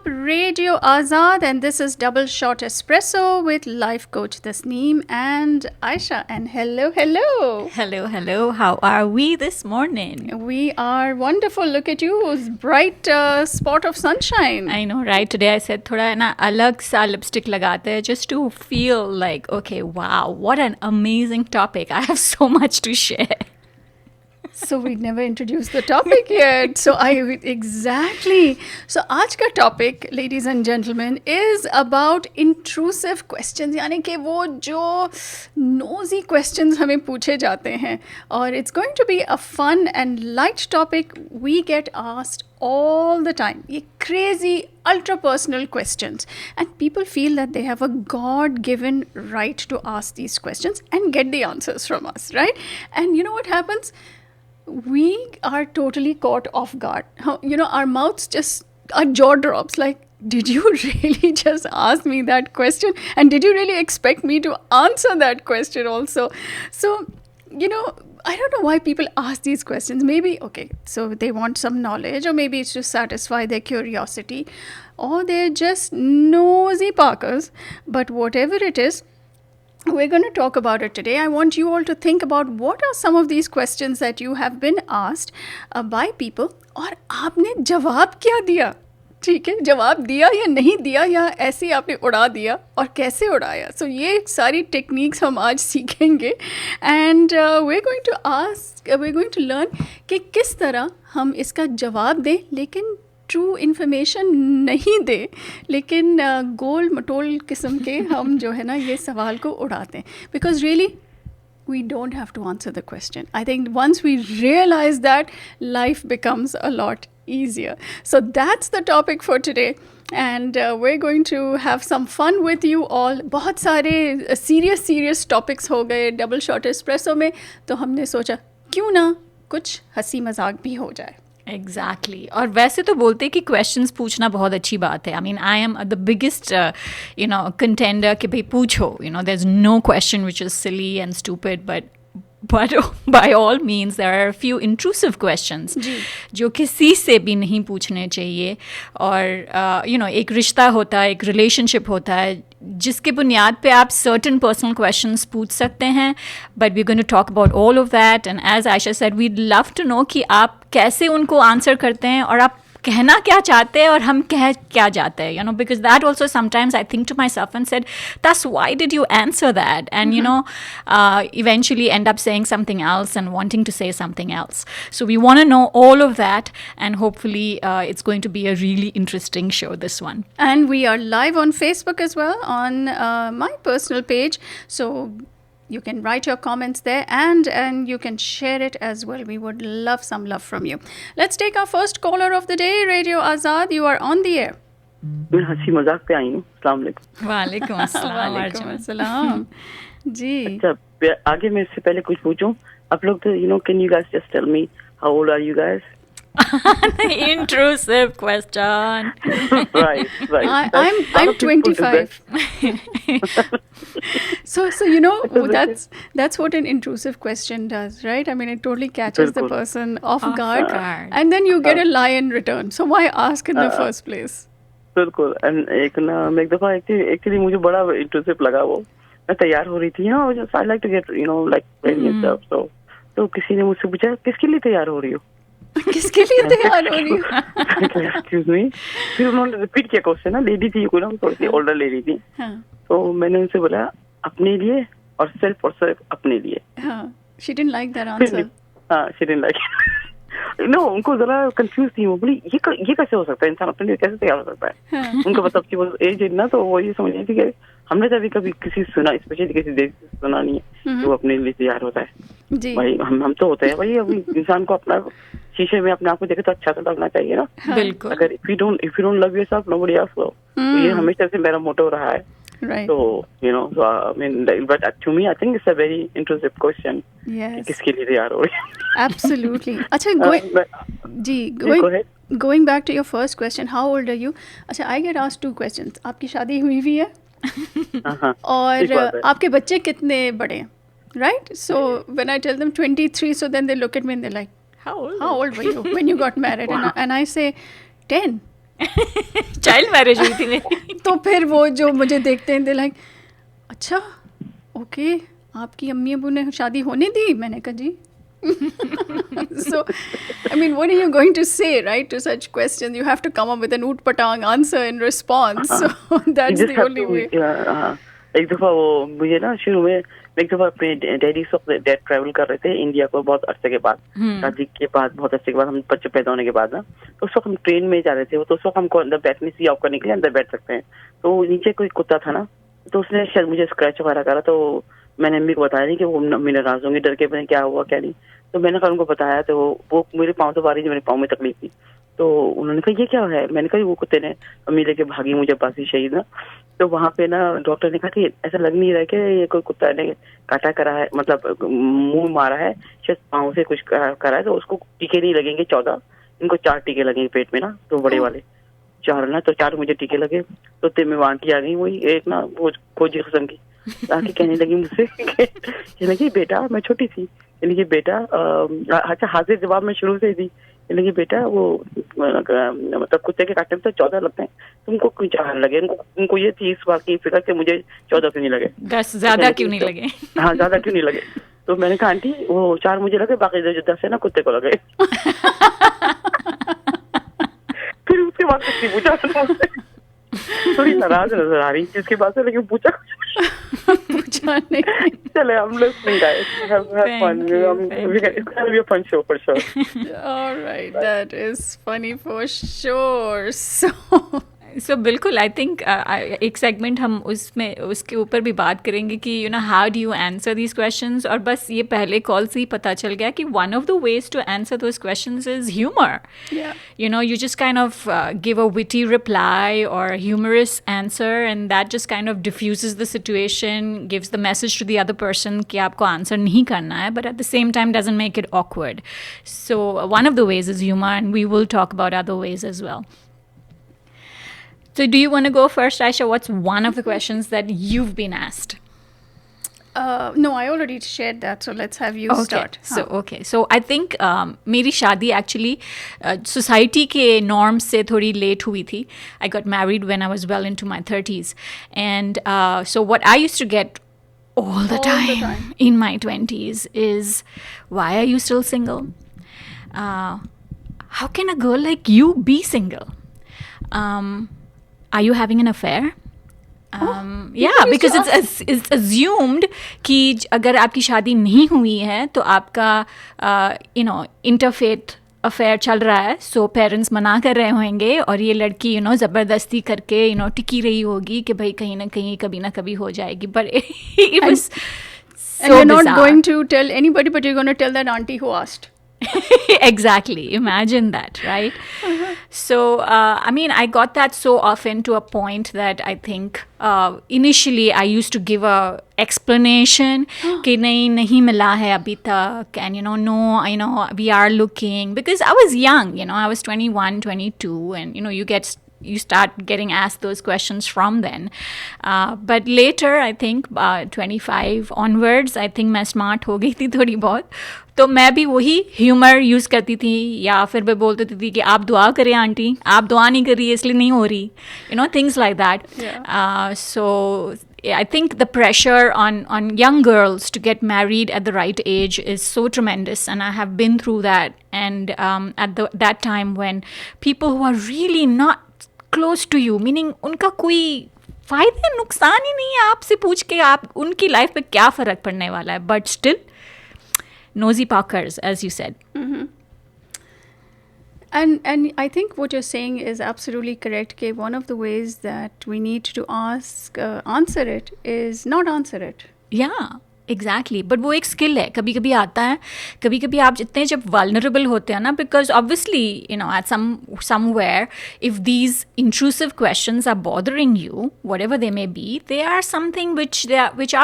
up Radio Azad, and this is Doubleshot Espresso with life coach Tasneem and Ayesha. And hello. Hello. How are we this morning? We are wonderful. Look at you, bright spot of sunshine. I know, right? Today I said thoda na alag sa lipstick lagate hain just to feel like, okay, wow, what an amazing topic. I have so much to share. So we never introduced the topic yet. Exactly. So आज का topic, ladies and gentlemen, is about intrusive questions. यानी कि वो जो nosy questions हमें पूछे जाते हैं. और it's going to be a fun and light topic. We get asked all the time. ये crazy, ultra-personal questions. And people feel that they have a God-given right to ask these questions and get the answers from us, right? And you know what happens? We are totally caught off guard. You know, our mouths just, our jaw drops like, did you really just ask me that question? And did you really expect me to answer that question also? So, you know, I don't know why people ask these questions. Maybe, okay, so they want some knowledge, or maybe it's to satisfy their curiosity, or they're just nosy parkers. But whatever it is, we're going to talk about it today. I want you all to think about what are some of these questions that you have been asked by people, और आपने जवाब क्या दिया. ठीक है, जवाब दिया या नहीं दिया, या ऐसे ही आपने उड़ा दिया, और कैसे उड़ाया. So ये सारी टेक्निक्स हम आज सीखेंगे. And we're going to learn कि किस तरह हम इसका जवाब दें, लेकिन ट्रू इन्फॉर्मेशन नहीं दे, लेकिन गोल मटोल किस्म के हम जो है ना ये सवाल को उड़ाते हैं. Because really we don't have to answer the question. I think once we realize that, life becomes a lot easier. So that's the topic for today. And we're going to have some fun with you all. बहुत सारे serious topics हो गए double shot espresso में, तो हमने सोचा क्यों ना कुछ हंसी मजाक भी हो जाए. Exactly. और वैसे तो बोलते हैं कि क्वेश्चंस पूछना बहुत अच्छी बात है. I mean, I am the biggest, contender कि भाई पूछो. There's no question which is silly and stupid, but by all means, there are a few intrusive questions जो किसी से भी नहीं पूछने चाहिए. और एक रिश्ता होता है, एक रिलेशनशिप होता है, जिसके बुनियाद पे आप certain personal questions पूछ सकते हैं. But we're going to talk about all of that. And as Ayesha said, we'd love to know कि आप कैसे उनको आंसर करते हैं, और आप कहना क्या चाहते हैं और हम कह क्या चाहते हैं, because that also sometimes I think to myself and said, that's why did you answer that? And eventually end up saying something else and wanting to say something else. So we want to know all of that, and hopefully it's going to be a really interesting show, this one. And we are live on Facebook as well, on my personal page. So you can write your comments there, and you can share it as well. We would love some love from you. Let's take our first caller of the day. Radio Azad, you are on the air. मैं हंसी मजाक पे आई हूँ. अस्सलाम वालेकुम. वालेकुम अस्सलाम. जी. अच्छा, आगे मैं इससे पहले कुछ पूछूं. आप लोग तो can you guys just tell me how old are you guys? Intrusive question. Right. I'm 25. So that's what an intrusive question does, right? I mean, it totally catches the person off guard, and then you get a lie in return. So why ask in the first place? बिल्कुल. And मैं एक दफा actually मुझे बड़ा intrusive लगा वो. मैं तैयार हो रही थी, just I like to get like ready and stuff. तो किसी ने मुझसे पूछा किसके लिए तैयार हो रही हो? किसके लिए तैयार हो रही हो? Excuse me. फिर उन्होंने रिपीट किया क्वेश्चन. ना लेडी थी कोई, ना थोड़ी सी ओल्डर लेडी थी. तो मैंने उनसे बोला अपने लिए और सिर्फ अपने लिए. She didn't like that answer. She didn't like it. No, उनको जरा कंफ्यूज थी. वो बोली ये कैसे हो सकता है, इंसान अपने लिए कैसे तैयार हो सकता है. उनको मतलब कि वो एज है ना, तो वो ये समझ रही थी कि हमने कभी किसी सुना, स्पेशली किसी देश सुना नहीं है जो अपने लिए तैयार होता है. भाई हम तो होते हैं भाई. अभी इंसान को अपना शीशे में अपने आप को देखे तो अच्छा तो लगना चाहिए ना. बिल्कुल. अगर if you don't love yourself nobody else will. ये हमेशा से मेरा मोटो रहा है. Right. So, so I mean, but to me, I think it's a very intrusive question. Yes. किसके लिए तैयार हो रही है? Absolutely. अच्छा, go ahead. Going back to your first question, how old are you? अच्छा, I get asked 2 questions. आपकी शादी हुई भी है? और आपके बच्चे कितने बड़े हैं? Right? So when I tell them 23, so then they look at me and they're like, how old were you when you got married? And I say 10. Child marriage हुई थी मेरी. तो फिर वो जो मुझे देखते हैं, दे लाइक, अच्छा ओके, आपकी अम्मी अबू ने शादी होने दी? मैंने कहा जी. So, I mean, what are you going to say, right, to such questions? You have to come up with an oot-patang answer in response. So that's the only way. एक दफा वो मुझे ना शुरू में एक दफा अपने डैडी से डैड ट्रैवल कर रहे थे इंडिया को बहुत अरसे के बाद, शादी के बाद बहुत अरसे के बाद, हम बच्चे पैदा होने के बाद ना, तो उस वक्त हम ट्रेन में जा रहे थे. तो उस वक्त हमको अंदर बैठने से ऑफ करने के लिए अंदर बैठ सकते हैं. तो नीचे कोई कुत्ता था ना, तो उसने शायद मुझे स्क्रैच वगैरह करा. तो मैंने अम्मी को बताया नहीं कि वो अम्मी नाराज होंगी, डर के मैंने क्या हुआ क्या नहीं. तो मैंने कहा उनको बताया, तो वो मेरे पाँव से बारी, मेरे पाँव में तकलीफ थी. तो उन्होंने कहा ये क्या है? मैंने कहा वो कुत्ते ने अम्मी लेके भागी मुझे पासी शहीद ना. तो वहाँ पे ना डॉक्टर ने कहा कि ऐसा लग नहीं रहा है कि ये कोई कुत्ता ने काटा करा है, मतलब मुंह मारा है, शायद पाँव से कुछ करा है. तो उसको टीके नहीं लगेंगे 14, इनको 4 टीके लगेंगे पेट में ना, तो बड़े वाले 4 ना, तो 4 मुझे टीके लगे. तो तब में आंटी आ गई, वही एक ना वो खोजी किस्म की, आके कहने लगी मुझसे, कहने लगी बेटा, मैं छोटी थी, कहने लगी बेटा, अच्छा हाजिर जवाब में शुरू से ही दी, कहने लगी बेटा वो मतलब कुत्ते के काटने में तो 14 लगते हैं, तुमको क्यों 4 लगे? उनको ये थी इस बात की फिक्र कि मुझे 14 क्यों नहीं लगे, 10 ज्यादा क्यों नहीं लगे. हाँ ज्यादा क्यों नहीं लगे. तो मैंने कहा आंटी वो 4 मुझे लगे, बाकी जो 10 है ना कुत्ते को लगे. फिर उसके बाद कुछ नहीं पूछा. थोड़ी नाराज नजर आ रही जिसके बाद से, लेकिन पूछा नहीं. चले हम listening guys, have fun. It's gonna be a fun show for sure. All right, that is funny for sure. So बिल्कुल आई थिंक एक सेगमेंट हम उसमें उसके ऊपर भी बात करेंगे कि you know how do you answer these questions. और बस ये पहले कॉल से ही पता चल गया कि one of the ways to answer those questions is humour. You know you just kind of give a witty reply और humorous answer and that just kind of defuses the situation, gives the message to the other person कि आपको answer नहीं करना है, but at the same time doesn't make it awkward. So one of the ways is humour and we will talk about other ways as well. So do you want to go first, Ayesha? What's one of the questions that you've been asked? No, I already shared that, so let's have you start. So I think मेरी शादी actually society के norms से थोड़ी late हुई थी. I got married when I was well into my 30s. And so what I used to get all the time in my 20s is, why are you still single? How can a girl like you be single? Are you having an affair? Yeah, because it's assumed कि अगर आपकी शादी नहीं हुई है तो आपका interfaith affair चल रहा है, सो पेरेंट्स मना कर रहे होंगे और ये लड़की ज़बरदस्ती करके टिकी रही होगी कि भाई कहीं ना कभी हो जाएगी. But it was so and you're not bizarre. going to tell anybody, but you're going to tell that auntie who asked. Exactly, imagine that, right? So I mean, I got that so often to a point that I think initially I used to give a explanation कि नहीं मिला है अभी तक, and no, we are looking, because I was young, I was 21, 22, and you start getting asked those questions from then. But later, I think 25 onwards, I think मैं smart हो गई थी थोड़ी बहुत, तो मैं भी वही ह्यूमर यूज़ करती थी, या फिर मैं बोल देती थी कि आप दुआ करें आंटी, आप दुआ नहीं कर रही इसलिए नहीं हो रही, things like that. So I think the pressure on young girls to get married at the right age is so tremendous, and I have been through that. And at that time when people who are really not close to you, meaning उनका कोई फ़ायदा नुकसान ही नहीं है आपसे पूछ के आप उनकी लाइफ पे क्या फ़र्क पड़ने वाला है, but still nosy pockers, as you said. Mm-hmm. And I think what you're saying is absolutely correct. That one of the ways that we need to answer it is not answer it. Yeah, exactly. But वो एक skill है, कभी कभी आता है, कभी कभी आप जितने जब vulnerable होते हैं ना, because obviously at somewhere if these intrusive questions are bothering you, whatever they may be, they are something which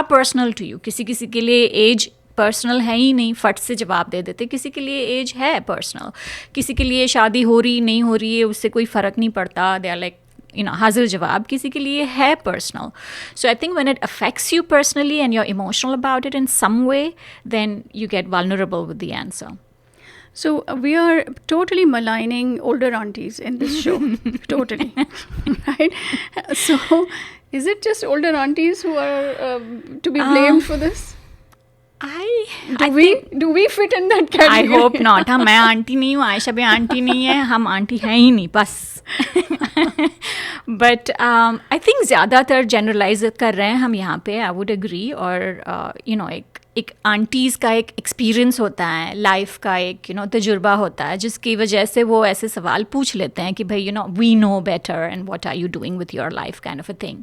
are personal to you. किसी के लिए age पर्सनल है ही नहीं, फट से जवाब दे देते. किसी के लिए एज है पर्सनल, किसी के लिए शादी हो रही नहीं हो रही है उससे कोई फ़र्क नहीं पड़ता, दे आर लाइक हाजिर जवाब. किसी के लिए है personal. So I think when it affects you personally and you are emotional about it in some way, then you get vulnerable with the answer. So we are totally maligning older aunties in this show. Totally. Right? So is it just older aunties who are to be blamed for this? Do we fit in that category? I hope not. हाँ, मैं aunty नहीं हूँ, आयशा भी aunty नहीं है, हम aunty हैं ही नहीं बस. But I think ज़्यादातर generalize कर रहे हैं हम यहाँ पे. I would agree. और you know एक आंटीज का एक एक्सपीरियंस होता है, लाइफ का एक तजुर्बा होता है, जिसकी वजह से वो ऐसे सवाल पूछ लेते हैं कि भाई we know better and what are you doing with your life kind of a thing.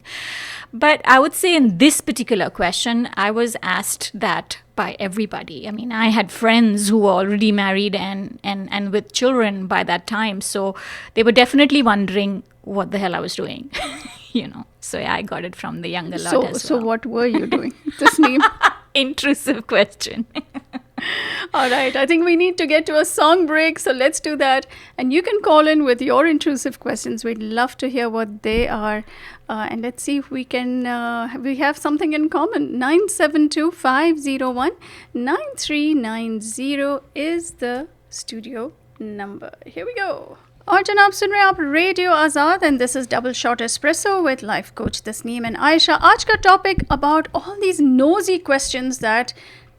But I would say in this particular question I was asked that by everybody. I mean, I had friends who were already married and with children by that time, so they were definitely wondering what the hell I was doing. So yeah, I got it from the younger lot as well. So what were you doing? Tasneem? Intrusive question. All right, I think we need to get to a song break, so let's do that. And you can call in with your intrusive questions. We'd love to hear what they are. And let's see if we can, we have something in common. 972-501-9390 is the studio number. Here we go. और जनाब सुन रहे हैं आप radio Azad and this is double shot espresso with life coach Tasneem and Ayesha. आज का topic about all these nosy questions that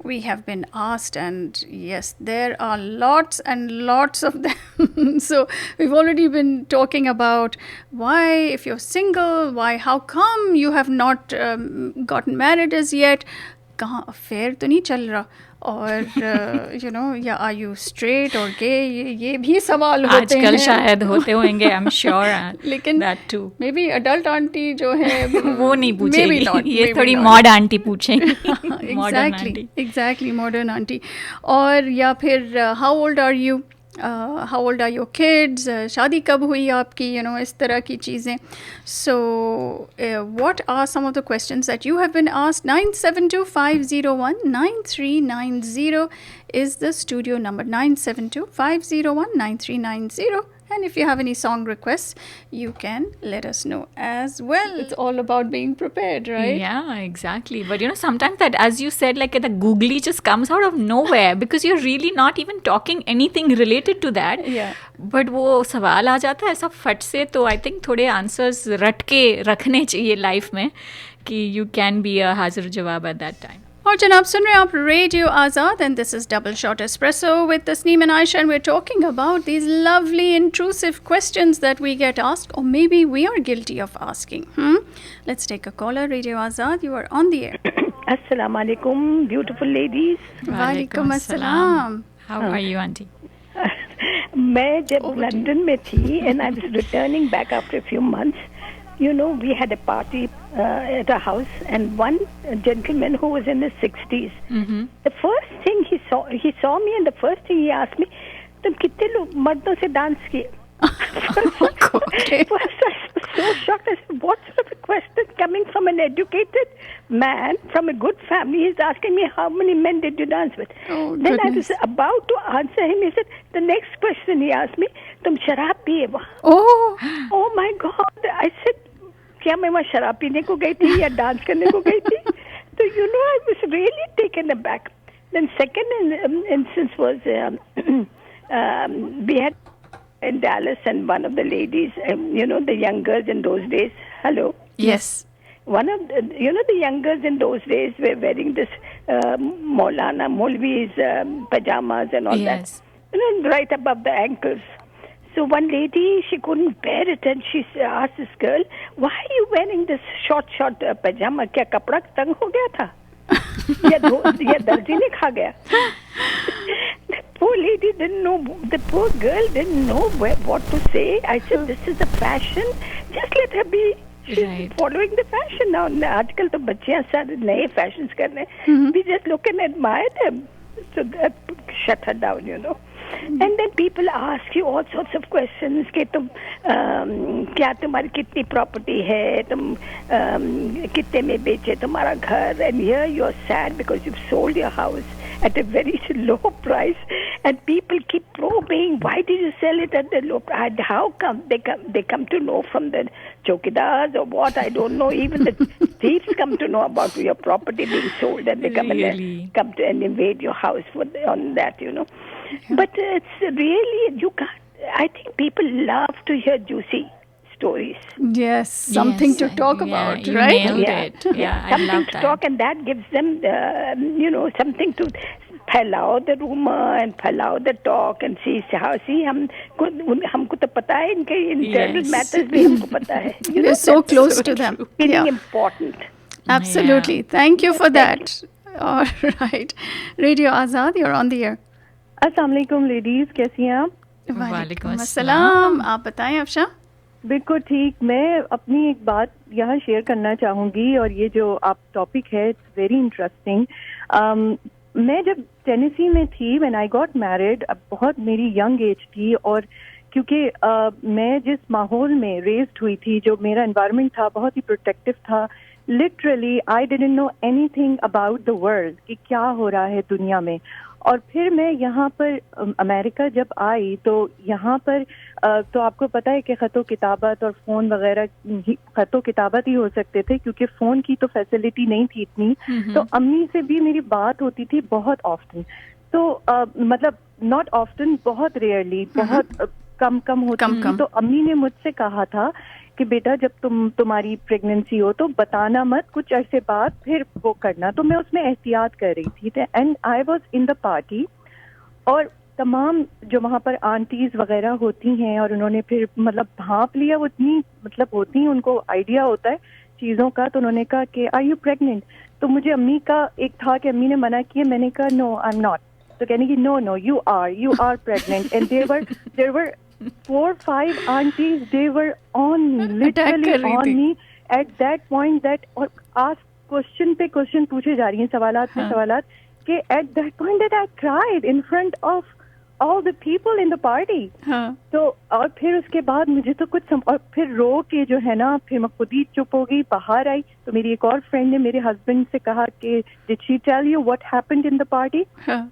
we have been asked, and yes, there are lots and lots of them. So we've already been talking about why, if you're single, how come you have not gotten married as yet, कहाँ affair तो नहीं चल रहा, और या are you straight और गे, ये भी सवाल होते हैं आजकल शायद होते होंगे, आई एम श्योर. लेकिन that too maybe adult aunty जो है वो नहीं पूछेगी, ये थोड़ी मॉड आंटी पूछेंगी. Exactly modern aunty. और या फिर how old are you, how old are your kids, शादी कब हुई आपकी, इस तरह की चीज़ें. So what are some of the questions that you have been asked? 972-501-9390 is the studio number. 972-501-9390. And if you have any song requests, you can let us know as well. It's all about being prepared, right? Yeah, exactly. But sometimes that, as you said, like the googly just comes out of nowhere because you're really not even talking anything related to that. Yeah. But वो सवाल आ जाता है ऐसा फट से, तो I think थोड़े answers रट के रखने चाहिए लाइफ में कि you can be a हाजिर जवाब at that time. और जनाब सुन रहे हैं आप radio Azad and this is double shot espresso with Tasneem and Ayesha, and we are talking about these lovely intrusive questions that we get asked, और maybe we are guilty of asking. Let's take a caller. Radio Azad, you are on the air. अस्सलाम वालेकुम beautiful ladies. वालेकुम अस्सलाम. How are you aunty? मैं जब London में थी and I was returning back after few months, we had a party at a house, and one gentleman who was in his 60s, the first thing he saw me, and the first thing he asked me, तुम कितने लोग मर्दों से dance किए? Okay. First I was so shocked. I said, what sort of a question coming from an educated man from a good family? He's asking me, how many men did you dance with? Oh, then goodness. I was about to answer him. He said, the next question he asked me, तुम शराब पिए वहाँ? Oh my God. I said, क्या मैं वहाँ शराब पीने को गई थी या डांस करने को गई थी? So I was really taken aback. Then second instance was we had in Dallas, and one of the ladies, the young girls in those days. Hello. Yes. One of the, the young girls in those days were wearing this Molvi's pajamas and all that. Right above the ankles. So one lady, she couldn't bear it, and she asked this girl, why are you wearing this short pajama? क्या कपड़ा तंग हो गया था? या दर्जी ने खा गया? The poor lady didn't know, the poor girl didn't know what to say. I said, this is a fashion. Just let her be. She's following the fashion now. आजकल तो बच्चियां सारे नए fashions कर रहे हैं. We just look and admire them. So shut her down, And then people ask you all sorts of questions कि तुम क्या तुम्हारी कितनी प्रॉपर्टी है, तुम कितने में बेचे तुम्हारा घर, and here you're sad because you've sold your house at a very low price, and people keep probing, why did you sell it at the low price? How come they come to know from the chokidars or what? I don't know. Even the thieves come to know about your property being sold, and they come and invade your house on that, But it's really, you can't, I think people love to hear juicy stories. Yes, something to talk about, you right? nailed it. Yeah, I something love to that. talk, and that gives them, something to फैलाओ the rumor and फैलाओ the talk and see हमको तो पता है इनके internal matters भी हमको पता है. We're so close to them. Feeling important. Absolutely. Thank you for that. All right. Radio Azad, you're on the air. अस्सलाम वालेकुम लेडीज, कैसी हैं आप? वालेकुम अस्सलाम. आप बताएं अफशा. बिल्कुल ठीक. मैं अपनी एक बात यहाँ शेयर करना चाहूँगी, और ये जो आप टॉपिक है इट्स वेरी इंटरेस्टिंग. मैं जब टेनेसी में थी व्हेन आई गॉट मैरिड, बहुत मेरी यंग एज थी, और क्योंकि मैं जिस माहौल में रेज्ड हुई थी, जो मेरा एनवायरनमेंट था बहुत ही प्रोटेक्टिव था. Literally I didn't know anything about the world कि क्या हो रहा है दुनिया में. और फिर मैं यहाँ पर अमेरिका जब आई तो यहाँ पर तो आपको पता है कि ख़तो किताबत और फ़ोन वगैरह ख़तो किताबत ही हो सकते थे, क्योंकि फ़ोन की तो फैसिलिटी नहीं थी इतनी. तो अम्मी से भी मेरी बात होती थी बहुत ऑफ्टन. तो मतलब नॉट ऑफ्टन, बहुत रेयरली, बहुत कम होती थी. तो अम्मी ने मुझसे कहा था कि बेटा जब तुम्हारी प्रेगनेंसी हो तो बताना मत, कुछ अरसे बाद फिर वो करना. तो मैं उसमें एहतियात कर रही थी. And I was in the party, और तमाम जो वहाँ पर आंटीज वगैरह होती हैं, और उन्होंने फिर मतलब भांप लिया, वो इतनी मतलब होती हैं, उनको आइडिया होता है चीज़ों का. तो उन्होंने कहा कि आर यू प्रेग्नेंट? तो मुझे अम्मी का एक था कि अम्मी ने मना किया. मैंने कहा नो आई एम नॉट. तो कहने की no you are pregnant. And there were 4-5 aunties, they were on me, literally on me at that point, that और ask question पे question पूछे जा रही हैं, सवालात पे सवालात, कि at that point that I cried in front of all the people in the party. तो और फिर उसके बाद मुझे तो कुछ और फिर रो के जो है ना, फिर मैं खुद ही चुप हो गई, बाहर आई. तो मेरी एक और फ्रेंड ने मेरे हस्बैंड से कहा कि did she tell you what happened in the party?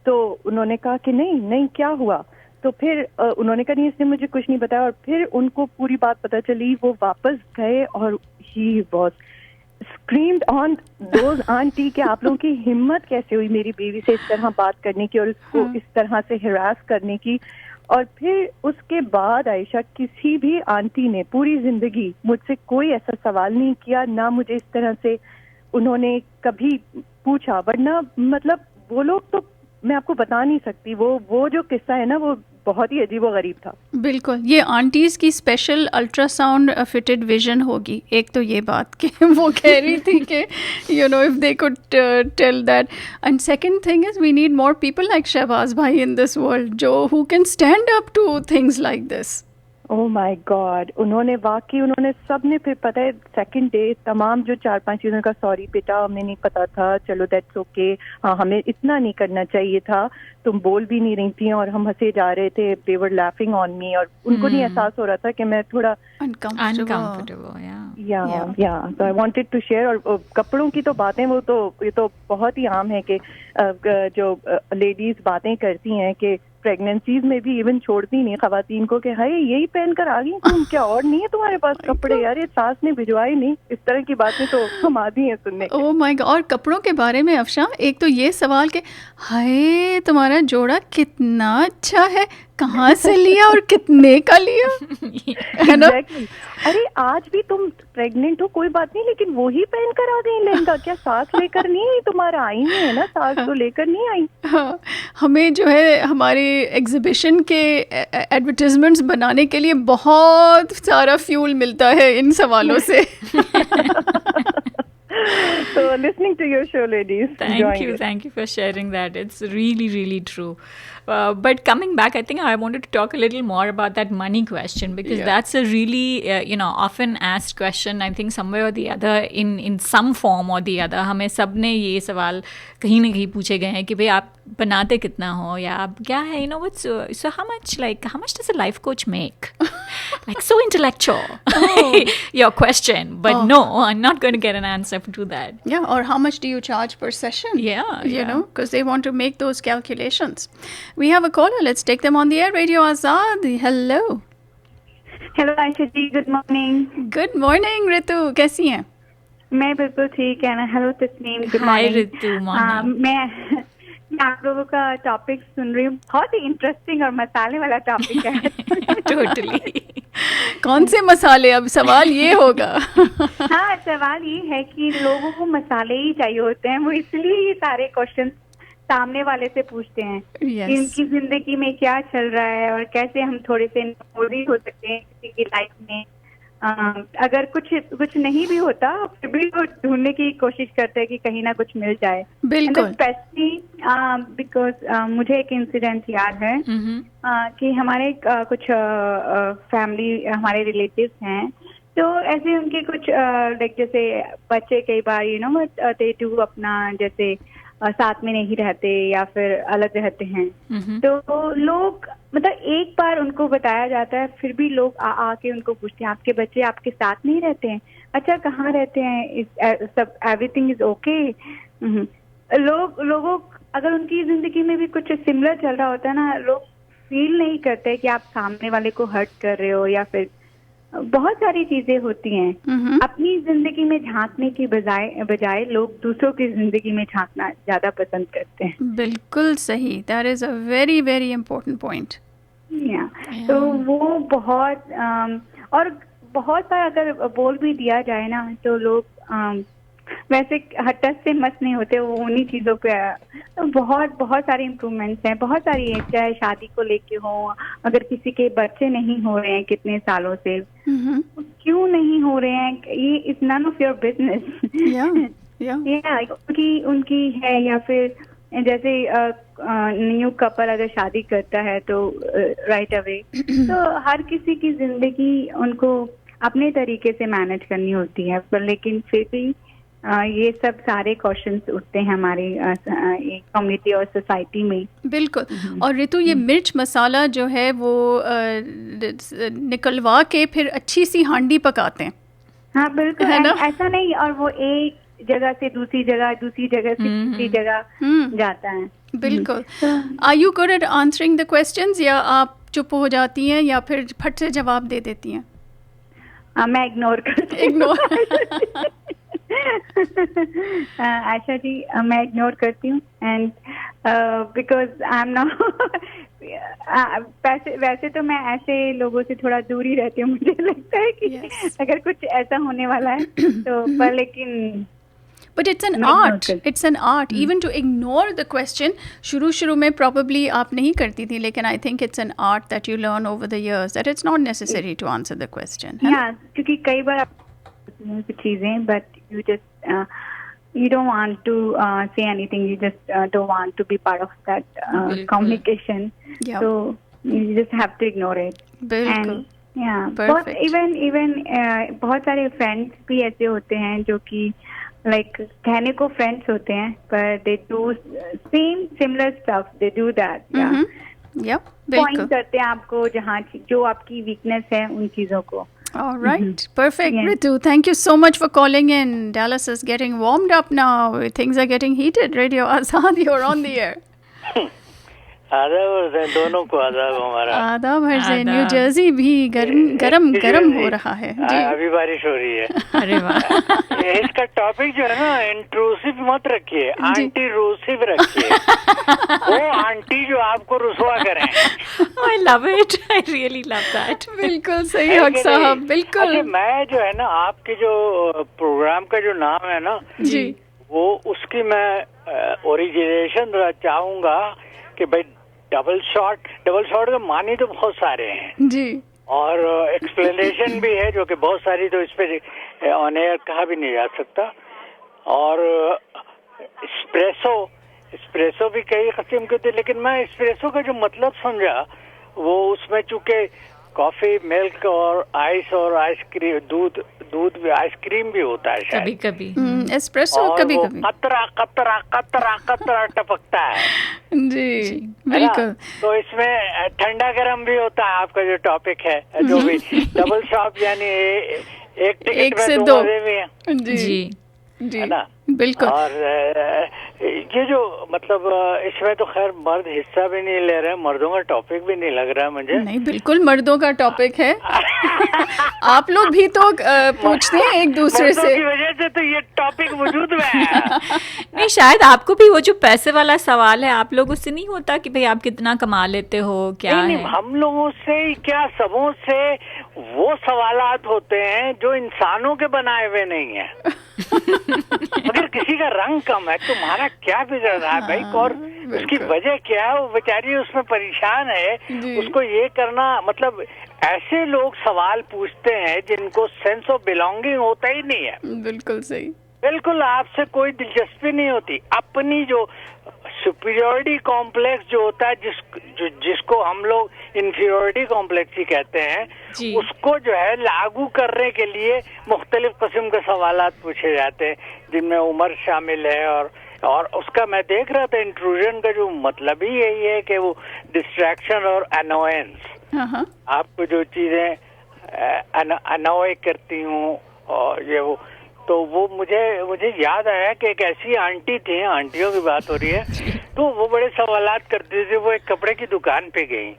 तो उन्होंने कहा कि नहीं क्या हुआ. तो फिर उन्होंने कहा नहीं, इसने मुझे कुछ नहीं बताया. और फिर उनको पूरी बात पता चली, वो वापस गए और he was screamed on those aunty कि आप लोगों की हिम्मत कैसे हुई मेरी बीवी से इस तरह बात करने की और इसको इस तरह से हिरास करने की. और फिर उसके बाद आयशा, किसी भी आंटी ने पूरी जिंदगी मुझसे कोई ऐसा सवाल नहीं किया, ना मुझे इस तरह से उन्होंने कभी पूछा. वरना मतलब वो लोग तो मैं आपको बता नहीं सकती, वो जो किस्सा है ना, वो बहुत ही अजीब और गरीब था. बिल्कुल. ये आंटीज की स्पेशल अल्ट्रासाउंड फिटेड विजन होगी. एक तो ये बात कि वो कह रही थी कि if they could tell that. And second thing is we need more people like Shahbaz भाई इन दिस वर्ल्ड, जो who can stand up to things like this. Oh my god. उन्होंने सब ने फिर पता है सेकंड डे तमाम जो 4-5 चीज़ों का, सॉरी बेटा हमें नहीं पता था, चलो दैट्स ओके, हाँ हमें इतना नहीं करना चाहिए था, तुम बोल भी नहीं रही थी और हम हंसे जा रहे थे. दे वर लाफिंग ऑन मी, और उनको नहीं एहसास हो रहा था कि मैं थोड़ा uncomfortable. So I wanted to share. और कपड़ों की तो बातें, ये तो बहुत ही आम है कि जो लेडीज बातें करती हैं कि प्रेगनेंसीज में भी इवन छोड़ती नहीं खवातीन को कि हाय यही पहन कर आ गई तुम, क्या और नहीं है तुम्हारे पास कपड़े? यार ये सास ने भिजवाई नहीं. इस तरह की बातें तो हम आदी हैं सुनने. ओह माय गॉड. और कपड़ों के बारे में अफशा, एक तो ये सवाल कि हाय तुम्हारा जोड़ा कितना अच्छा है, कहाँ से लिया और कितने का लिया, है ना? अरे आज भी तुम प्रेग्नेंट हो कोई बात नहीं, लेकिन वो ही पहन कर आ गई लहंगा. क्या सास लेकर नहीं आई? तुम्हारा आई नहीं है ना, सास तो लेकर नहीं आई. हाँ, हमें जो है हमारे एग्जीबिशन के एडवर्टाइजमेंट्स बनाने के लिए बहुत सारा फ्यूल मिलता है इन सवालों से. So listening to your show, ladies. Thank you for sharing that. It's really, really true. But coming back, I think I wanted to talk a little more about that money question, because that's a really, often asked question. I think somewhere or the other, in some form or the other, हमें सब ने ये सवाल कहीं ना कहीं पूछे गए हैं कि भाई आप बनाते कितना हो, या आप क्या है, so how much does a life coach make? Like so intellectual, your question, but no, I'm not going to get an answer to that. Yeah, or how much do you charge per session? Yeah, you know, because they want to make those calculations. We have a caller. Let's take them on the air. Radio Azad. Hello. Hello Ayesha ji, good morning. Good morning Ritu, कैसी हैं? मैं बिल्कुल ठीक है ना. Hello Tasneem, good hi morning. Ritu, morning. मैं आप लोगों का टॉपिक सुन रही हूँ, बहुत ही इंटरेस्टिंग और मसाले वाला टॉपिक है। टोटली। कौन से मसाले, अब सवाल ये होगा। हाँ, सवाल ये है कि लोगों को मसाले ही चाहिए होते हैं, वो इसलिए ये सारे क्वेश्चन सामने वाले से पूछते हैं कि उनकी जिंदगी में क्या चल रहा है और कैसे हम थोड़े से नोटिस हो सकते हैं किसी की लाइफ में। अगर कुछ नहीं भी होता फिर भी वो ढूंढने की कोशिश करते हैं कि कहीं ना कुछ मिल जाए। बिल्कुल। स्पेशली बिकॉज मुझे एक इंसिडेंट याद है कि हमारे कुछ फैमिली, हमारे रिलेटिव्स हैं, तो ऐसे उनके कुछ लाइक जैसे बच्चे कई बार दे डू अपना जैसे साथ में नहीं रहते या फिर अलग रहते हैं, तो लोग मतलब एक बार उनको बताया जाता है, फिर भी लोग आके उनको पूछते हैं आपके बच्चे आपके साथ नहीं रहते हैं? अच्छा, कहाँ रहते हैं? सब एवरीथिंग इज ओके? लोगों अगर उनकी जिंदगी में भी कुछ सिमिलर चल रहा होता है ना, लोग फील नहीं करते कि आप सामने वाले को हर्ट कर रहे हो, या फिर बहुत सारी चीजें होती हैं। अपनी जिंदगी में झांकने की बजाय लोग दूसरों की जिंदगी में झांकना ज्यादा पसंद करते हैं। बिल्कुल सही, that is a very very important point. तो वो बहुत और बहुत बार अगर बोल भी दिया जाए ना, तो लोग वैसे हटस से मत नहीं होते, वो उन्हीं चीजों पे। तो बहुत सारे इम्प्रूवमेंट्स हैं, बहुत सारी है, चाहे शादी को लेके हो, अगर किसी के बच्चे नहीं हो रहे हैं कितने सालों से, क्यों नहीं हो रहे हैं, ये is none of your business. उनकी है, या फिर जैसे न्यू कपल अगर शादी करता है तो राइट अवे, तो हर किसी की जिंदगी उनको अपने तरीके से मैनेज करनी होती है, पर लेकिन फिर भी ये सब सारे क्वेश्चंस उठते हैं हमारी कम्युनिटी और सोसाइटी में। बिल्कुल। और ऋतु, ये मिर्च मसाला जो है वो निकलवा के फिर अच्छी सी हांडी पकाते हैं। हाँ बिल्कुल, है ना? ऐसा नहीं, और वो एक जगह से दूसरी जगह से तीसरी जगह जाता है। बिल्कुल। Are you good at answering the questions, या आप चुप हो जाती हैं या फिर फट से जवाब दे देती हैं? मैं इग्नोर करती हूँ। आयशा जी, मैं इग्नोर करती हूँ, and because I am not वैसे तो मैं ऐसे लोगों से थोड़ा दूर ही रहती हूँ। मुझे लगता है कि अगर कुछ ऐसा होने वाला है तो, पर लेकिन But it's an art. It's an art. Even to ignore the question, शुरू में probably आप नहीं करती थी, लेकिन I think it's an art that you learn over the years, that it's not necessary to answer the question. Yeah, क्योंकि कई बार चीजें, but you don't want to say anything. You just don't want to be part of that communication. Yeah. So you just have to ignore it. बिल्कुल. Yeah. Perfect. Even बहुत सारे friends भी ऐसे होते हैं जो कि like कहने को friends होते हैं, but they do similar stuff. They do that. Yeah. Yep. बिल्कुल. Point करते हैं आपको जहाँ जो आपकी weakness है उन चीजों को. All right. Perfect. Yes. Ritu, thank you so much for calling in. Dallas is getting warmed up now. Things are getting heated. Radio Azad, you're on the air. आदाब दोनों को आदाब हमारा। आदाब हर से। न्यू जर्सी भी गरम हो रहा है जी। अभी बारिश हो रही है। अरे वाह। इसका टॉपिक जो है ना, इंट्रूसिव मत रखिए, आंटी रूसिव रखिए। वो आंटी जो आपको रुसवा करें। I love it. I really love that. बिल्कुल सही हक साहब, बिल्कुल। मैं जो है ना, आपके जो प्रोग्राम का जो नाम है ना जी, वो उसकी मैं ओरिजिनेशन चाहूंगा कि भाई डबल शॉट के मानी तो बहुत सारे हैं जी, और एक्सप्लेनेशन भी है जो कि बहुत सारी, तो इस पे ऑन एयर कहा भी नहीं जा सकता। और एस्प्रेसो भी कई किस्म के थे, लेकिन मैं एस्प्रेसो का जो मतलब समझा वो उसमें चूंकि कॉफी, मिल्क और आइस और आइसक्रीम, दूध भी, आइसक्रीम भी होता है शायद कभी एस्प्रेसो कभी कतरा टपकता है जी, बिल्कुल। तो इसमें ठंडा गरम भी होता है। आपका जो टॉपिक है जो भी डबल शॉट, यानी एक टिकट में से दो दो भी है जी। है ना? बिल्कुल। और ये जो मतलब इसमें तो खैर मर्द हिस्सा भी नहीं ले रहे, मर्दों का टॉपिक भी नहीं लग रहा है मुझे। नहीं, बिल्कुल मर्दों का टॉपिक है। आप लोग भी तो पूछते हैं एक दूसरे से, की वजह से तो ये टॉपिक वजूद में है। नहीं, शायद आपको भी वो जो पैसे वाला सवाल है, आप लोगों से नहीं होता कि भाई आप कितना कमा लेते हो, क्या नहीं, है? हम लोगों से क्या, सबों से वो सवालात होते हैं जो इंसानों के बनाए हुए नहीं है। अगर किसी का रंग कम है, तुम्हारा क्या बिगड़ रहा है भाई, और उसकी वजह क्या है, वो बेचारी उसमें परेशान है, उसको ये करना, मतलब ऐसे लोग सवाल पूछते हैं जिनको सेंस ऑफ बिलोंगिंग होता ही नहीं है। बिल्कुल सही। बिल्कुल आपसे कोई दिलचस्पी नहीं होती। अपनी जो सुपीरियोरिटी कॉम्प्लेक्स जो होता है, जिसको हम लोग इंफीरियोरिटी कॉम्प्लेक्स ही कहते हैं, उसको जो है लागू करने के लिए मुख्तलिफ किस्म के सवालात पूछे जाते हैं, जिनमें उम्र शामिल है। और उसका मैं देख रहा था, इंट्रूजन का जो मतलब ही यही है कि वो डिस्ट्रैक्शन और अनोयंस, आपको जो चीजें अनॉय करती हूँ और ये वो, तो वो मुझे याद आया कि एक ऐसी आंटी थी, आंटियों की बात हो रही है, तो वो बड़े सवालात करते थे। वो एक कपड़े की दुकान पे गई,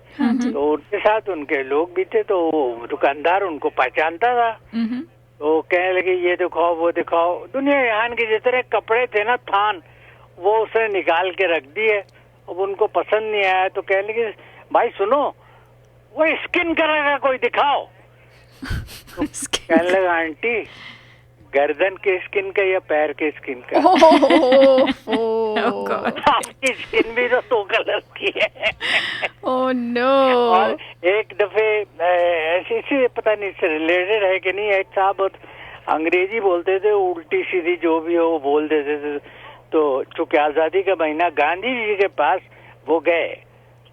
तो उनके साथ उनके लोग भी थे, तो दुकानदार उनको पहचानता था, तो कहने लगे ये दिखाओ वो दिखाओ। दुनिया जहान के जितने कपड़े थे ना, थान, वो उसने निकाल के रख दिए। अब उनको पसंद नहीं आया, तो कहने लगे भाई सुनो, वो स्किन करेगा कोई, दिखाओ। तो कहने लगा आंटी, गर्दन के स्किन का या पैर के स्किन का? आपकी स्किन भी तो 2 कलर की है। Oh no. और एक दफे ऐसी पता नहीं इससे रिलेटेड है कि नहीं, एक साहब अंग्रेजी बोलते थे, उल्टी सीधी जो भी हो वो बोल देते थे। तो चूंकि आजादी का महीना, गांधी जी के पास वो गए,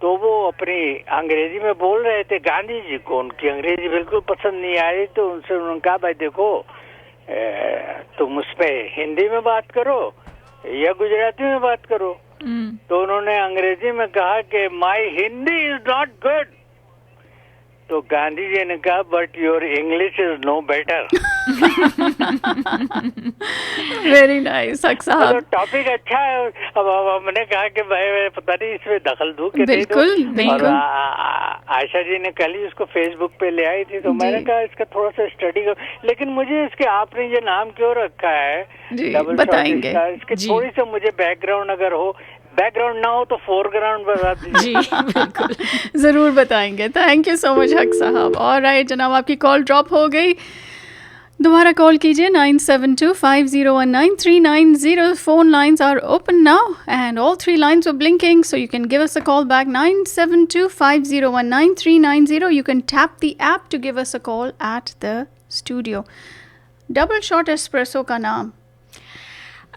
तो वो अपनी अंग्रेजी में बोल रहे थे। गांधी जी को उनकी अंग्रेजी बिल्कुल पसंद नहीं आ रही, तो उनसे उन्होंने कहा भाई देखो, तुम उस पे हिंदी में बात करो या गुजराती में बात करो। तो उन्होंने अंग्रेजी में कहा कि my Hindi is not good. तो गांधी जी ने कहा but your English is no better. Very nice साहब। तो टॉपिक अच्छा है। अब हमने कहा कि भाई पता नहीं इसमें दखल दूं कि बिल्कुल, नहीं दूं। बिल्कुल। और आयशा जी ने कल ही उसको फेसबुक पे ले आई थी, तो मैंने कहा इसका थोड़ा सा स्टडी करो। लेकिन मुझे इसके, आपने ये नाम क्यों रखा है, डबल बताएंगे इसकी थोड़ी सी मुझे बैकग्राउंड अगर हो, बैकग्राउंड ना हो तो फोरग्राउंड बता दीजिए। जी बिल्कुल, जरूर बताएंगे। थैंक यू सो मच हक साहब। ऑलराइट जनाब, आपकी कॉल ड्रॉप हो गई, दोबारा कॉल कीजिए 9725019390. Phone lines are open now and all 3 lines are blinking, so you can give us a call back 9725019390. You can tap the app to give us a call at the studio. Double Shot Espresso का नाम,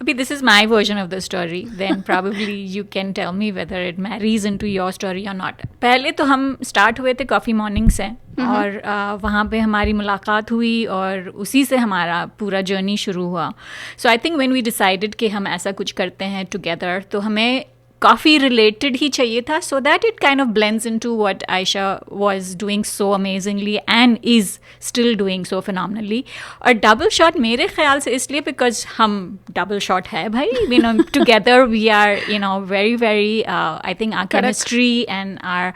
Abhi, this is my version of the story. Then probably you can tell me whether it marries into your story or not. पहले तो हम start हुए थे coffee morning से, और वहाँ पे हमारी मुलाकात हुई और उसी से हमारा पूरा जर्नी शुरू हुआ. So I think when we decided कि हम ऐसा कुछ करते हैं टुगेदर, तो हमें काफ़ी रिलेटेड ही चाहिए था, so that it kind of blends into what Ayesha was doing so amazingly and is still doing so phenomenally. और डबल शॉट मेरे ख्याल से इसलिए बिकॉज हम डबल शॉट है भाई, you know, together we are, you know, very very, I think our chemistry and our,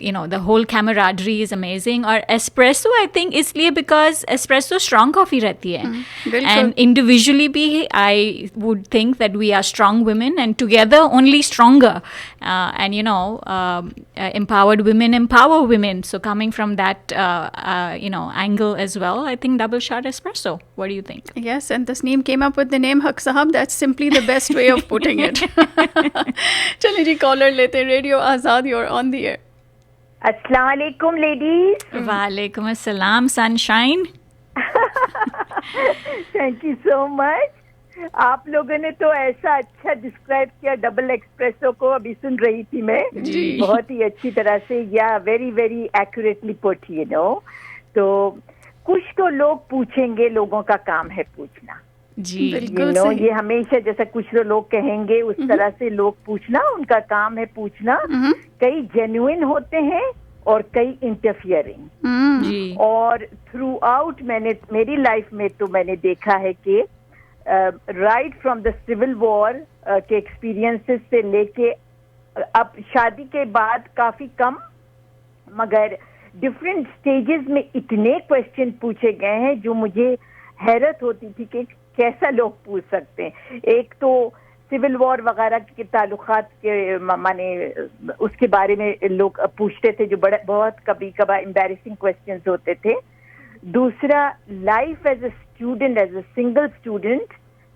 you know, the whole camaraderie is amazing. और espresso I think इसलिए because espresso strong coffee रहती है, and individually भी I would think that we are strong women and together only stronger, and you know, empowered women empower women. So coming from that you know, angle as well, I think double shot espresso. What do you think? Yes, and Tasneem came up with the name Haq Sahab. That's simply the best way of putting it. चलिए जी, collar लेते हैं. Radio Azad, you're on the air. अस्सलाम वालेकुम ladies. वालेकुम अस्सलाम sunshine. Thank you so much. आप लोगों ने तो ऐसा अच्छा डिस्क्राइब किया डबल एक्सप्रेसो को, अभी सुन रही थी मैं बहुत ही अच्छी तरह से. या very very accurately put, you know. तो कुछ तो लोग पूछेंगे, लोगों का काम है पूछना जी. यू नो, ये हमेशा जैसा कुछ तो लोग कहेंगे उस तरह से लोग पूछना, उनका काम है पूछना. कई जेन्युइन होते हैं और कई इंटरफियरिंग. और थ्रू आउट मैंने मेरी लाइफ में तो मैंने देखा है कि right from the civil war के एक्सपीरियंसेस से लेके अब शादी के बाद काफी कम, मगर डिफरेंट स्टेजेस में इतने क्वेश्चन पूछे गए हैं जो मुझे हैरत होती थी कि कैसा लोग पूछ सकते हैं। एक तो सिविल वॉर वगैरह के ताल्लुकात के माने उसके बारे में लोग पूछते थे जो बहुत कभी कभार एम्बैरेसिंग क्वेश्चंस होते थे। दूसरा, life as a student, as a single student,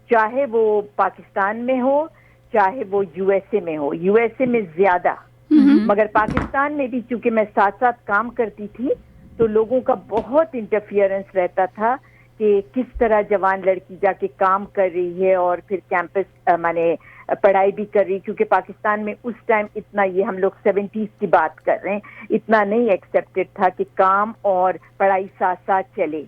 चाहे वो पाकिस्तान में हो चाहे वो यूएसए में हो, यूएसए में ज्यादा, मगर पाकिस्तान में भी चूंकि मैं साथ साथ काम करती थी तो लोगों का बहुत इंटरफियरेंस रहता था कि किस तरह जवान लड़की जाके काम कर रही है और फिर कैंपस माने पढ़ाई भी कर रही, क्योंकि पाकिस्तान में उस टाइम इतना, ये हम लोग 70s की बात कर रहे हैं, इतना नहीं एक्सेप्टेड था कि काम और पढ़ाई साथ साथ चले।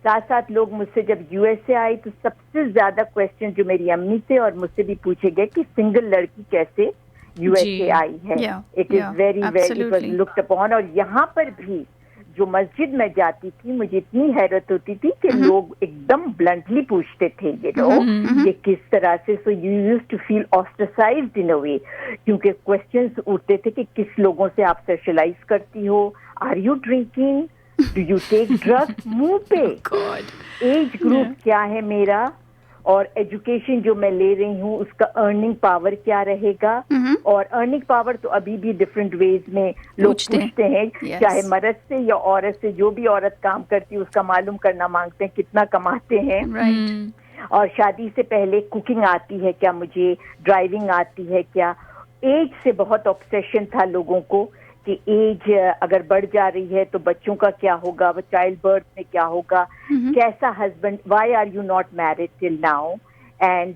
साथ साथ लोग मुझसे जब यूएसए आई तो सबसे ज्यादा क्वेश्चन जो मेरी अम्मी से और मुझसे भी पूछे गए कि सिंगल लड़की कैसे यूएसए आई है। It is very very looked upon. और यहाँ पर भी जो मस्जिद में जाती थी मुझे इतनी हैरत होती थी कि लोग एकदम ब्लंटली पूछते थे ये लोग कि किस तरह से, so you used to feel ostracised in a way, क्योंकि क्वेश्चंस उठते थे कि किस लोगों से आप सोशलाइज करती हो, are you drinking, do you take drugs, मुंह पे, एज ग्रुप क्या है मेरा, और एजुकेशन जो मैं ले रही हूँ उसका अर्निंग पावर क्या रहेगा। और अर्निंग पावर तो अभी भी डिफरेंट वेज में लोग पूछते हैं, चाहे मर्द से या औरत से, जो भी औरत काम करती है उसका मालूम करना मांगते हैं कितना कमाते हैं। और शादी से पहले कुकिंग आती है क्या मुझे, ड्राइविंग आती है क्या। एज से बहुत ऑब्सेशन था लोगों को कि एज अगर बढ़ जा रही है तो बच्चों का क्या होगा, वो चाइल्ड बर्थ में क्या होगा, कैसा husband, why are you not married till now, and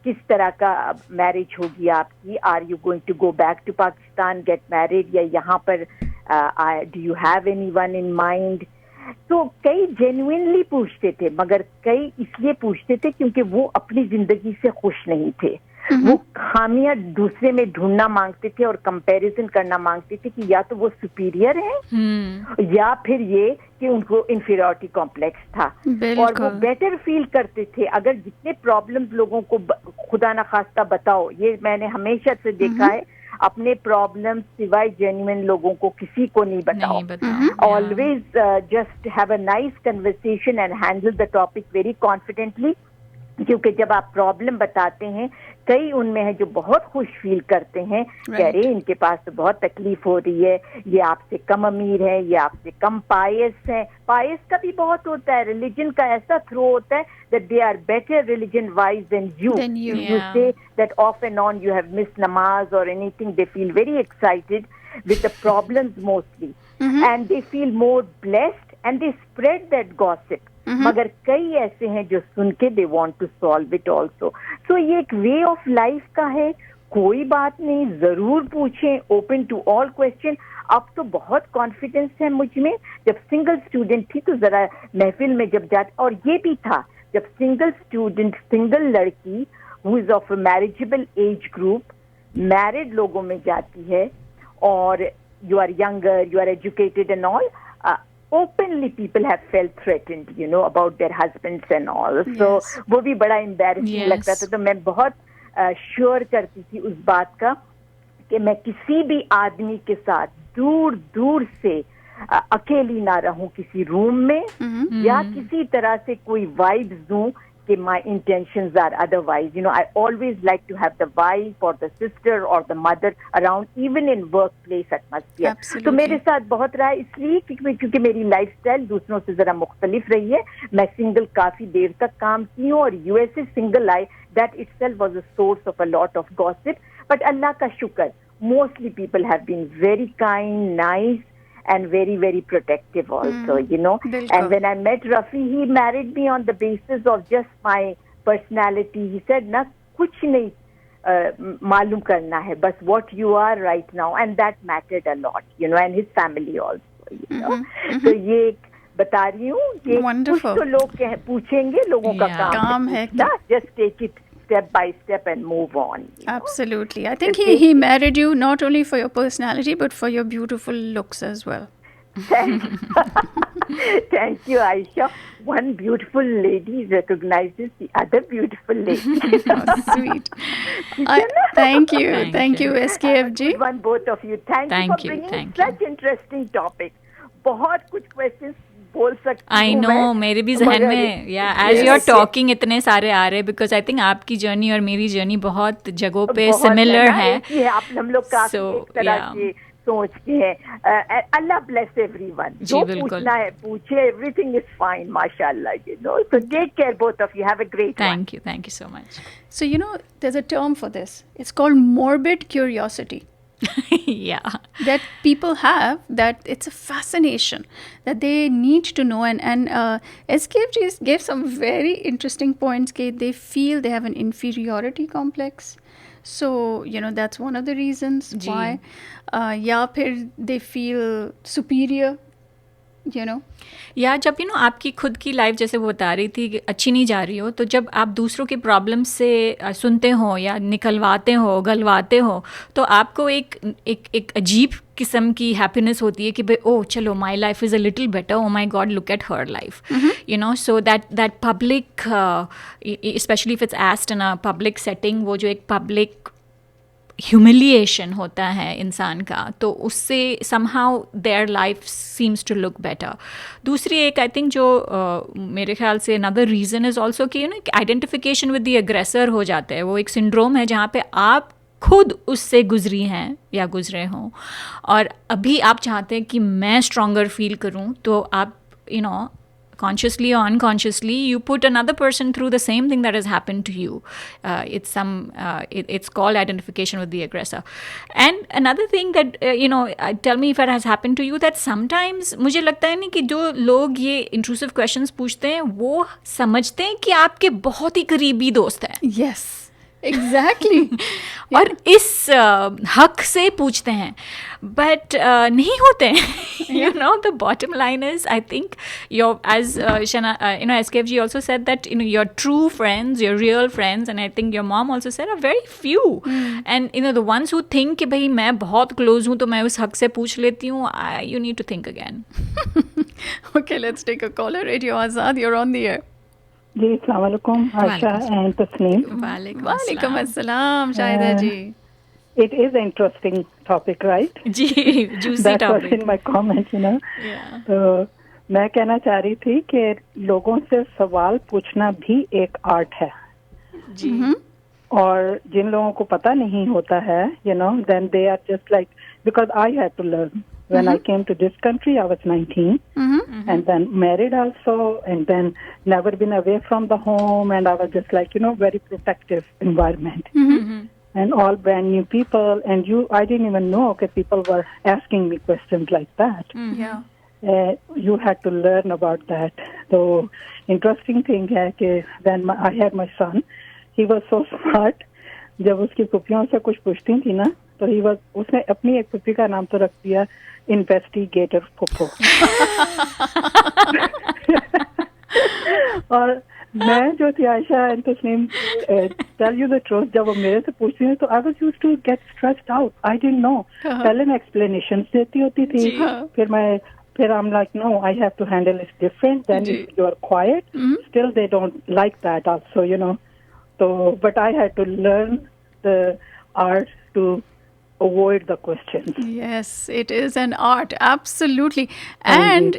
किस तरह का मैरिज होगी आपकी, are you going to go back to Pakistan get married, या यहाँ पर do you have anyone in mind. तो कई जेन्युइनली पूछते थे, मगर कई इसलिए पूछते थे क्योंकि वो अपनी जिंदगी से खुश नहीं थे, वो खामियां दूसरे में ढूंढना मांगते थे और कंपैरिजन करना मांगते थे कि या तो वो सुपीरियर है या फिर ये कि उनको इंफीरियरिटी कॉम्प्लेक्स था, और वो बेटर फील करते थे अगर जितने प्रॉब्लम्स लोगों को खुदा ना खास्ता बताओ। ये मैंने हमेशा से देखा है, अपने प्रॉब्लम सिवाय जेन्युइन लोगों को किसी को नहीं बताओ। Always just have a nice conversation and handle the topic very confidently, क्योंकि जब आप प्रॉब्लम बताते हैं कई उनमें है जो बहुत खुश फील करते हैं कि अरे इनके पास तो बहुत तकलीफ हो रही है, ये आपसे कम अमीर है, ये आपसे कम पायस है। पायस का भी बहुत होता है, रिलीजन का ऐसा थ्रो होता है that they are better religion wise than you. You say that off and on you have missed namaz or anything, they feel very excited with the problems mostly, and they feel more blessed and they spread that gossip. मगर कई ऐसे हैं जो सुन के they want to solve it also. So ये एक way of life का है, कोई बात नहीं, जरूर पूछें, ओपन टू ऑल क्वेश्चन। अब तो बहुत कॉन्फिडेंस है मुझ में, जब सिंगल स्टूडेंट थी तो जरा महफिल में जब जाती, और ये भी था जब सिंगल स्टूडेंट, सिंगल लड़की who is of marriageable age group, married लोगों में जाती है और you are younger, you are educated and all, openly people have felt threatened, you know, about their husbands and all. So वो भी बड़ा embarrassing लगता था. तो मैं बहुत श्योर करती थी उस बात का कि मैं किसी भी आदमी के साथ दूर दूर से अकेली ना रहूं किसी रूम में, या किसी तरह से कोई वाइब्स दूं कि my intentions are otherwise. You know, I always like to have the wife or the sister or the mother around, even in workplace atmosphere. तो मेरे साथ बहुत रहा इसलिए क्योंकि मेरी लाइफस्टाइल दूसरों से जरा मुख्तलिफ रही है. मैं सिंगल काफी देर तक काम की हूँ और USA single I, that itself was a source of a lot of gossip. But Allah का शुक्र, mostly people have been very kind, nice, and very, very protective also, you know. And when I met Rafi, he married me on the basis of just my personality. He said, na, kuch nahi malum karna hai, bas what you are right now. And that mattered a lot, you know, and his family also, you know. So ये बता रही हूँ, ये कुछ तो लोग पूछेंगे, लोगों का काम है, just take it step by step and move on. Absolutely. I think he married you not only for your personality but for your beautiful looks as well. Thanks. Thank you, Ayesha. One beautiful lady recognizes the other beautiful lady. Sweet. Thank you. Thank you, SKFG. Good one, both of you. Thank you for bringing such interesting topics. बहुत कुछ questions बोल सकती हूँ I know, मेरे भी जहन में, as you're talking इतने सारे आ रहे, because I think आपकी journey और मेरी journey बहुत जगहों पे similar है. आप हम लोग काफी एक तरह के सोच के हैं. अल्लाह bless everyone. जो पूछना है पूछे. Everything is fine, mashallah. So take care, both of you. Have a great one. Thank you so much. So there's a term for this. It's called morbid curiosity. Yeah, that people have, that it's a fascination that they need to know, and SKFG gave some very interesting points. They feel they have an inferiority complex, so that's one of the reasons why. या फिर they feel superior. या जब आपकी खुद की life जैसे वो बता रही थी कि अच्छी नहीं जा रही हो, तो जब आप दूसरों के प्रॉब्लम से सुनते हो या निकलवाते हो, गलवाते हो, तो आपको एक अजीब किस्म की हैप्पीनेस होती है कि भाई ओह चलो my life is a little better, oh my god look at her life, so that public, especially if it's asked in a public setting, वो जो एक पब्लिक ह्यूमिलिएशन होता है इंसान का, तो उससे somehow their life seems to look better. दूसरी एक आई थिंक जो मेरे ख्याल से अनदर रीज़न इज़ ऑल्सो कि आइडेंटिफिकेशन विद द एग्रेसर हो जाता है. वो एक सिंड्रोम है जहाँ पे आप खुद उससे गुजरी हैं या गुजरे हों, और अभी आप चाहते हैं कि मैं स्ट्रॉन्गर फील करूँ, तो आप consciously or unconsciously you put another person through the same thing that has happened to you. It's called identification with the aggressor. And another thing that tell me if it has happened to you, that sometimes मुझे लगता है नहीं कि जो लोग ये intrusive questions पूछते हैं वो समझते हैं कि आपके बहुत ही करीबी दोस्त हैं. Yes. Exactly. और इस हक से पूछते हैं, बट नहीं होते हैं. The bottom line is, I think as Shana, SKFG also said that your true friends, your real friends, and I think your mom also said, are very few. And the ones who think कि भाई मैं बहुत close हूँ तो मैं उस हक से पूछ लेती हूँ, you need to think again. Okay, let's take a caller. Radio Azad, you're on the air. जी, अस्सलाम वालेकुम आयशा एंड तस्नीम. वालेकुम अस्सलाम शाहिदा जी. It is an interesting topic, right? Ji, juicy That topic. was in my comment, Yeah. तो मैं कहना चाह रही थी कि लोगों से सवाल पूछना भी एक आर्ट है. जी. और जिन लोगों को पता नहीं होता है, then they are just like, because I had to learn. When I came to this country, I was 19, and then married also, and then never been away from the home, and I was just like, very protective environment, and all brand new people, and I didn't even know that people were asking me questions like that. Yeah. You had to learn about that. So, interesting thing है कि when I had my son, he was so smart. जब उसकी पुप्पियों से कुछ पूछती थी ना, तो उसने अपनी एक पुप्पी का नाम तो रख दिया इन्वेस्टिगेटर पुप्पो. और मैं जो थी Ayesha and Tasneem, tell you the truth, जब वो मेरे से पूछती थी तो I was used to get stressed out. I didn't know. पहले मैं एक्सप्लेनेशंस देती होती थी, फिर I'm like, no, I have to handle it different. Then if you are quiet, still they don't like that also, So, but I had to learn the art to avoid the questions. Yes, it is an art, absolutely. And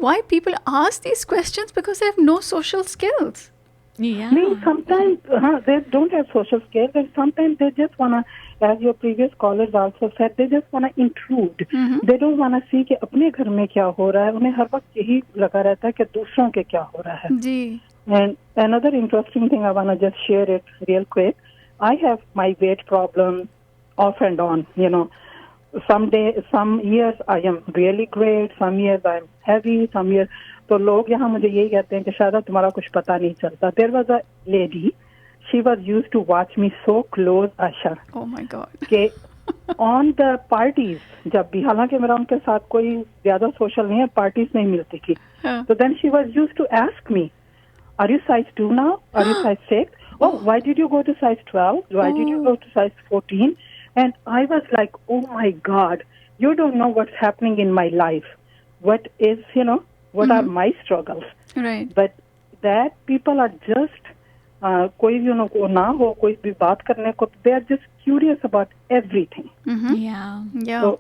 why people ask these questions? Because they have no social skills. Yeah. I mean, sometimes they don't have social skills, and sometimes they just want to, as your previous callers also said, they just want to intrude. They don't want to see कि अपने घर में क्या हो रहा है. उन्हें हर वक्त यही लगा रहता है कि दूसरों के क्या हो रहा है. जी. And another interesting thing, I want to just share it real quick. I have my weight problem off and on, some years I am really great, some years I am heavy, some years, तो लोग यहाँ मुझे यही कहते हैं कि शायद तुम्हारा कुछ पता नहीं चलता. There was a lady, she was used to watch me so close, Asha. Oh my God. कि on the parties, जब भी, हालांकि मेरा उनके साथ कोई ज्यादा सोशल नहीं है, पार्टीज नहीं मिलती थी, तो then she was used to ask me, are you size 2 now? Are you size 6? Oh, why did you go to size 12? Why did you go to size 14? And I was like, oh my God, you don't know what's happening in my life. what is, what are my struggles. Right. But that people are just, कोई भी उनको ना हो, कोई भी बात करने को, they are just curious about everything. Yeah. So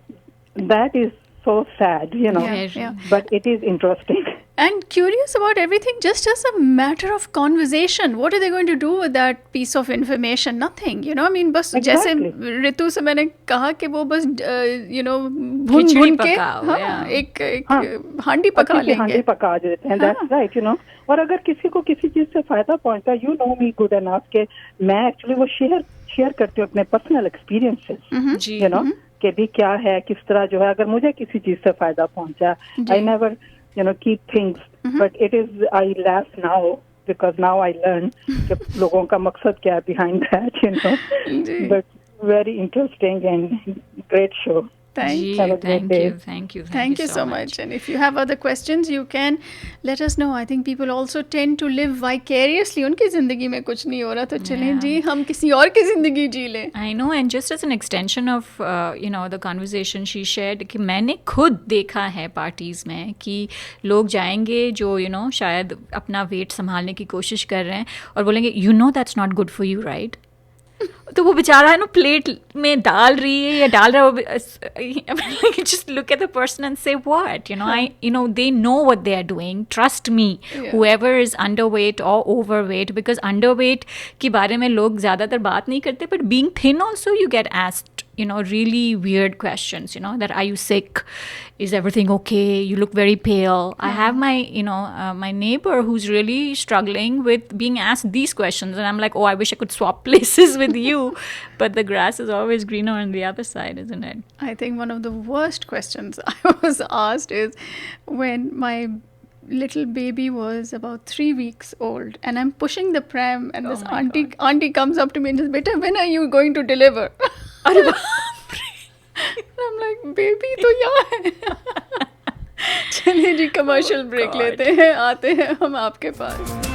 that is so sad, Yeah. but it is interesting. And curious about everything just as a matter of conversation. What are they going to do with that piece of information? Nothing, I mean, बस जैसे ऋतु से मैंने कहा कि वो बस भून के एक हांडी पका लेंगे. हांडी पका देते हैं. That's right, और अगर किसी को किसी चीज से फायदा पहुंचता है, you know me good enough कि मैं एक्चुअली वो शेयर करती हूँ अपने पर्सनल एक्सपीरियंसेस, कि भी क्या है, किस तरह जो है, अगर मुझे किसी चीज से फायदा पहुंचा, I never keep things, but it is, I laugh now because now I learn कि लोगों का मकसद क्या है behind that, but very interesting and great show. Thank you so much. And if you have other questions, you can let us know. I think people also tend to live vicariously. उनकी जिंदगी में कुछ नहीं हो रहा, तो चलें जी हम किसी और की जिंदगी जी लें. I know, and just as an extension of the conversation she shared, कि मैंने खुद देखा है पार्टीज में कि लोग जाएंगे जो शायद अपना वेट संभालने की कोशिश कर रहे हैं और बोलेंगे that's not good for you, right? तो वो बेचारा प्लेट में डाल रही है या डाल रहा है, just look at the person and say what, they know what they are doing. Trust me, whoever is underweight or overweight, because underweight के बारे में लोग ज़्यादातर बात नहीं करते, but being thin also you get asked really weird questions, that are you sick, is everything okay, you look very pale. I have my my neighbor who's really struggling with being asked these questions, and I'm like, oh, I wish I could swap places with you, but the grass is always greener on the other side, isn't it? I think one of the worst questions I was asked is when my little baby was about 3 weeks old and I'm pushing the pram and this auntie comes up to me and says, beta, when are you going to deliver? And I'm like, baby तो यहाँ है. चलिए जी, commercial break लेते हैं, आते हैं हम आपके पास.